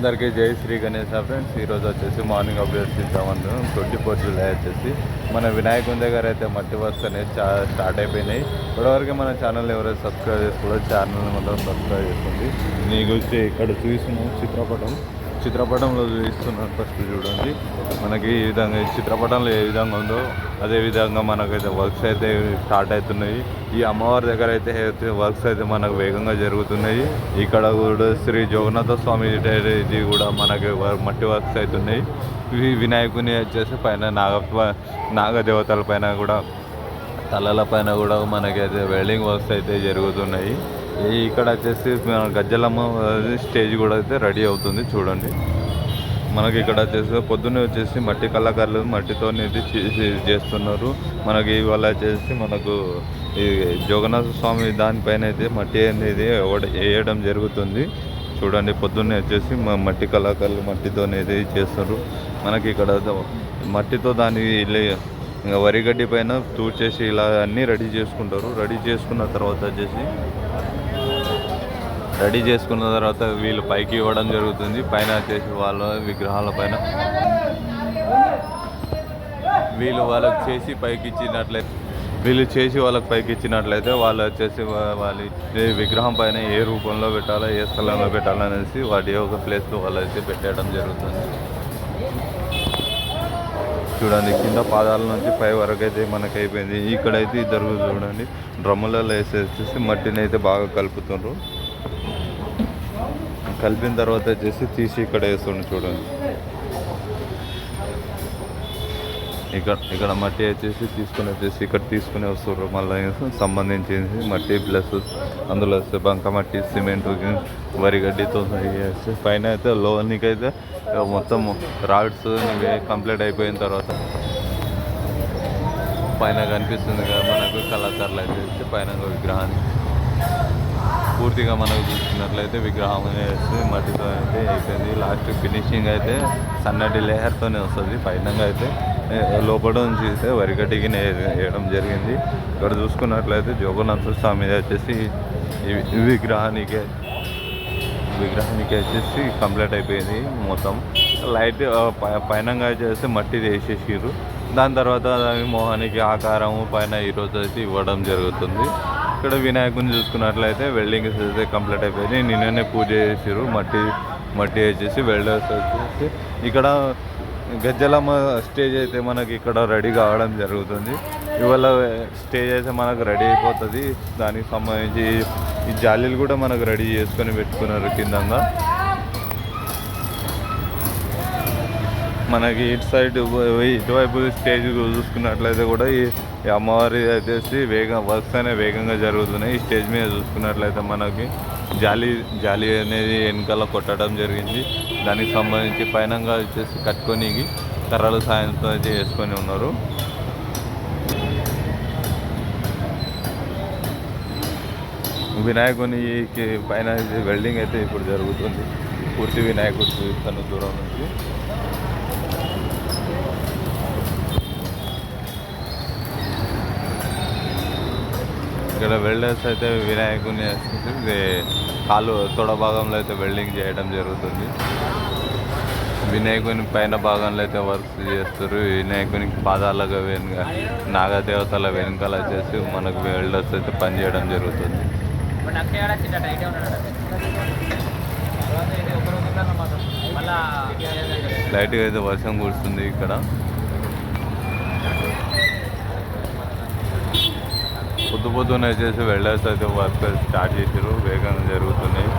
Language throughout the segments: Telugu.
అందరికీ జై శ్రీ గణేష్ ఫ్రెండ్స్. ఈరోజు వచ్చేసి మార్నింగ్ అప్డేట్స్ ఇద్దామని 24 జూలై వచ్చేసి మన వినాయకుని దగ్గర అయితే మట్టి వర్క్స్ అనేది స్టార్ట్ అయిపోయినాయి. ఇప్పటివరకు మన ఛానల్ ఎవరైతే సబ్స్క్రైబ్ చేసుకోవాలో ఛానల్ మొత్తం సబ్స్క్రైబ్ చేసుకోండి. నీకు ఇక్కడ చూసిన చిత్రపటంలో చూపిస్తున్నాను. ఫస్ట్ చూడండి, మనకి ఈ విధంగా చిత్రపటంలో ఏ విధంగా ఉందో అదేవిధంగా మనకైతే వర్క్స్ అయితే స్టార్ట్ అవుతున్నాయి. ఈ అమ్మవారి దగ్గర అయితే వర్క్స్ అయితే మనకు వేగంగా జరుగుతున్నాయి. ఇక్కడ కూడా శ్రీ జగన్నాథ స్వామి ఇది కూడా మనకి మట్టి వర్క్స్ అవుతున్నాయి. వినాయకుని వచ్చేసి పైన నాగదేవతల పైన కూడా తలల పైన కూడా మనకైతే వెల్డింగ్ వర్క్స్ అయితే జరుగుతున్నాయి. ఇక్కడ వచ్చేసి గజ్జలమ్మ స్టేజ్ కూడా అయితే రెడీ అవుతుంది. చూడండి, మనకి ఇక్కడ వచ్చేసి పొద్దున్నే వచ్చేసి మట్టి కళాకారులు మట్టితో చేస్తున్నారు. మనకి ఇవాళ వచ్చేసి మనకు ఈ జగన్నాథ స్వామి దానిపైన అయితే మట్టి అనేది వేయడం జరుగుతుంది. చూడండి, పొద్దున్నే వచ్చేసి మట్టి కళాకారులు మట్టితో చేస్తారు. మనకి ఇక్కడ మట్టితో దాన్ని వరిగడ్డి పైన తూర్చేసి ఇలా అన్నీ రెడీ చేసుకుంటారు. రెడీ చేసుకున్న తర్వాత వీళ్ళు పైకి ఇవ్వడం జరుగుతుంది. పైన వచ్చేసి వాళ్ళ విగ్రహాల పైన వాళ్ళకి చేసి పైకి ఇచ్చినట్లయితే వాళ్ళు వచ్చేసి వాళ్ళ విగ్రహం పైన ఏ రూపంలో పెట్టాలా ఏ స్థలంలో పెట్టాలనేసి వాటి ఒక ప్లేస్లో వాళ్ళు అయితే పెట్టడం జరుగుతుంది. చూడండి, కింద పాదాల నుంచి పై వరకు అయితే మనకు అయిపోయింది. ఇక్కడైతే ఇద్దరు చూడండి డ్రమ్ములలో వేసేసి మట్టిని అయితే బాగా కలుపుతున్నారు. కలిపిన తర్వాత వచ్చేసి తీసి ఇక్కడ వేస్తుండ్రు. చూడండి, ఇక్కడ మట్టి వచ్చేసి ఇక్కడ తీసుకుని వస్తారు. మళ్ళీ సంబంధించింది మట్టి ప్లస్ అందులో బంక మట్టి సిమెంట్ వరిగడ్డితో వేసి పైన అయితే లోనికైతే మొత్తం రాడ్స్ కంప్లీట్ అయిపోయిన తర్వాత పైన కనిపిస్తుంది కదా మనకు కళాకారులు అయితే పైన విగ్రహాన్ని పూర్తిగా మనకు చూసుకున్నట్లయితే విగ్రహం అనేది మట్టితో అయితే అయిపోయింది. లాస్ట్ ఫినిషింగ్ అయితే సన్నటి లేయర్తోనే వస్తుంది. పైన అయితే లోపల నుంచి అయితే వరిగడ్డికి వేయడం జరిగింది. ఇక్కడ చూసుకున్నట్లయితే జగన్నాథ స్వామి వచ్చేసి విగ్రహానికి వచ్చేసి కంప్లీట్ అయిపోయింది. మొత్తం లైట్ పైన వచ్చేసి మట్టి వేసేసారు. దాని తర్వాత మోహానికి ఆకారము పైన ఈరోజు అయితే ఇవ్వడం జరుగుతుంది. ఇక్కడ వినాయకుని చూసుకున్నట్లయితే వెల్డింగ్స్ అయితే కంప్లీట్ అయిపోయింది. నిన్ననే పూజ చేసారు. మట్టి వేసేసి వెల్డర్స్ వచ్చేసి ఇక్కడ గజ్జలమ్మ స్టేజ్ అయితే మనకి ఇక్కడ రెడీ కావడం జరుగుతుంది. ఇవాళ స్టేజ్ అయితే మనకు రెడీ అయిపోతుంది. దానికి సంబంధించి ఈ జాలీలు కూడా మనకు రెడీ చేసుకొని పెట్టుకున్నారు కిందంగా. మనకి ఇటువైపు స్టేజ్ చూసుకున్నట్లయితే కూడా ఈ అమ్మవారి వచ్చేసి వర్క్స్ అనేవి వేగంగా జరుగుతున్నాయి. ఈ స్టేజ్ మీద చూసుకున్నట్లయితే మనకి జాలి అనేది వెనకాల కొట్టడం జరిగింది. దానికి సంబంధించి పైనంగా వచ్చేసి కట్టుకొని కర్రల సాయంతో అయితే వేసుకొని ఉన్నారు. వినాయకునికి పైన వెల్డింగ్ అయితే ఇప్పుడు జరుగుతుంది. పూర్తి వినాయకుడు చూస్తాను దూరం నుంచి. ఇక్కడ వెల్డర్స్ అయితే వినాయకుని కాలు తొడ భాగంలో అయితే వెల్డింగ్ చేయడం జరుగుతుంది. వినాయకుని పైన భాగంలో అయితే వర్క్స్ చేస్తారు. వినాయకునికి పాదాలుగా నాగదేవతల వెనుకలు వచ్చేసి మనకు వెల్డర్స్ అయితే పనిచేయడం జరుగుతుంది. లైట్గా అయితే వర్షం కురుస్తుంది. ఇక్కడ పొద్దున వచ్చేసి వెల్డర్స్ అయితే వర్క్ స్టార్ట్ చేసారు. వేగంగా జరుగుతున్నాయి.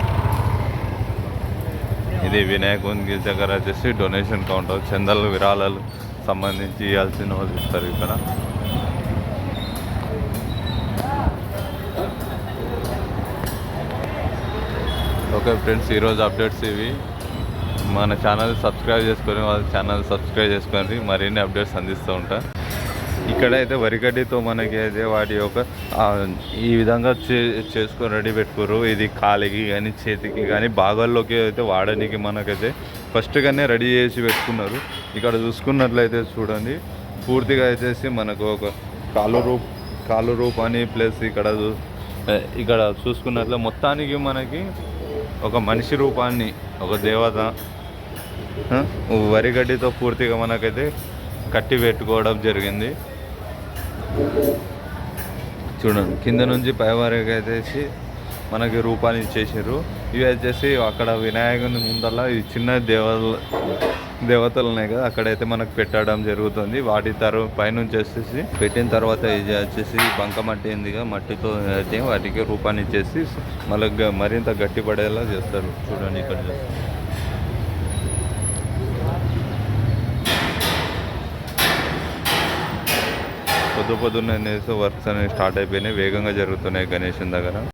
ఇది వినాయకుని దగ్గర వచ్చేసి డొనేషన్ కౌంటర్, చందాలు విరాళాలు సంబంధించి ఇవ్వాల్సిన వాళ్ళు ఇస్తారు ఇక్కడ. ఓకే ఫ్రెండ్స్, ఈరోజు అప్డేట్స్ ఇవి. మన ఛానల్ సబ్స్క్రైబ్ చేసుకొని వాళ్ళ ఛానల్ సబ్స్క్రైబ్ చేసుకొని మరిన్ని అప్డేట్స్ అందిస్తూ ఉంటా. ఇక్కడైతే వరిగడ్డితో మనకి అయితే వాటి యొక్క ఈ విధంగా చేసుకొని రెడీ పెట్టుకోరు. ఇది కాలికి కానీ చేతికి కానీ భాగాల్లోకి అయితే వాడడానికి మనకైతే ఫస్ట్గానే రెడీ చేసి పెట్టుకున్నారు. ఇక్కడ చూసుకున్నట్లయితే చూడండి, పూర్తిగా వచ్చేసి మనకు ఒక కాలు రూపాన్ని ప్లస్ ఇక్కడ చూసుకున్నట్లయితే మొత్తానికి మనకి ఒక మనిషి రూపాన్ని, ఒక దేవత ఆ, వరి గడ్డితో పూర్తిగా మనకైతే కట్టి పెట్టుకోవడం జరిగింది. చూడండి కింద నుంచి పై వరకు అయితే మనకి రూపాన్ని ఇచ్చేసారు. ఇవి వచ్చేసి అక్కడ వినాయకుని ముందల్లా ఈ చిన్న దేవతలు ఉన్నాయి కదా, అక్కడైతే మనకు పెట్టడం జరుగుతుంది. వాటి పైనుంచి వచ్చేసి పెట్టిన తర్వాత ఇది వచ్చేసి బంకమట్టి ఉందిగా, మట్టితో అయితే వాటికి రూపాన్ని ఇచ్చేసి మళ్ళీ మరింత గట్టిపడేలా చేస్తారు. చూడండి ఇక్కడ పొద్దున్నే వర్క్స్ అనేవి స్టార్ట్ అయిపోయినాయి, వేగంగా జరుగుతున్నాయి గణేషన్ దగ్గర.